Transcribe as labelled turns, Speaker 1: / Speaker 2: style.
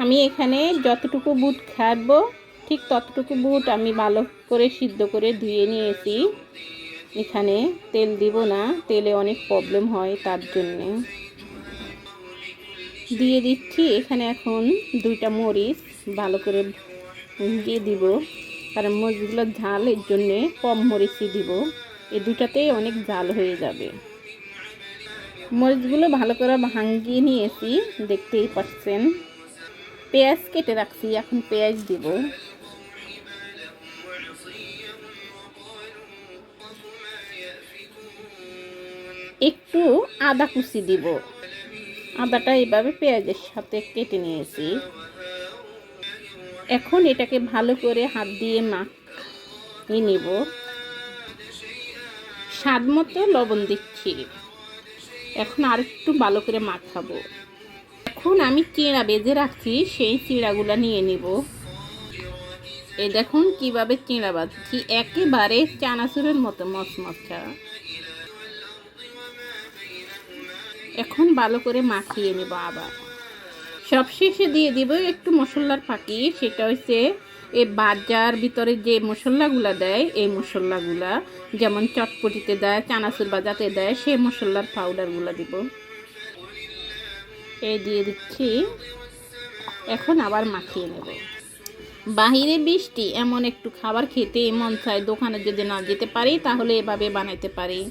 Speaker 1: আমি এখানে যতটুকু বুট খাবো ঠিক ততটুকু বুট আমি ভালো করে সিদ্ধ করে ধুয়ে নিয়েছি। এখানে তেল দিব না, তেলে অনেক প্রবলেম হয়, তার জন্যে দিয়ে দিচ্ছি। এখানে এখন 2টা মরিচ ভালো করে দিয়ে দিব, কারণ মরিচগুলো ঝালের জন্যে কম মরিচই দিব, এই দুটাতেই অনেক ঝাল হয়ে যাবে। মরিচগুলো ভালো করে ভাঙিয়ে নিয়েছি, দেখতেই পাচ্ছেন। পেঁয়াজ কেটে রাখছি, এখন পেঁয়াজ দিব। একটু আদা কুচি দিব, আদাটা এইভাবে পেঁয়াজের সাথে কেটে নিয়েছি। এখন এটাকে ভালো করে হাত দিয়ে মাখিয়ে নেব। স্বাদ মতো লবণ দিচ্ছি। এখন আর একটু ভালো করে মাখাবো। এখন আমি চিড়া বেজে রাখছি, সেই চিড়াগুলো নিয়ে নেব। এই দেখুন কিভাবে চিড়া বাজছি, একেবারে চানাচুরের মতো মচমচা। এখন ভালো করে মাখিয়ে নেব। আবার সবশেষে দিয়ে দিব একটু মশলার ফাঁকি, সেটা হচ্ছে এই বাজার ভিতরে যে মশলাগুলো দেয়, এই মশলাগুলা যেমন চটপটিতে দেয়, চানাচুর বাজাতে দেয়, সেই মশলার পাউডারগুলো দিব। এই দিয়ে দিচ্ছি। এখন আবার মাখিয়ে নেব। বাহিরে বৃষ্টি, এমন একটু খাবার খেতে মন চায়, দোকানে যদি না যেতে পারি তাহলে এভাবে বানাইতে পারি।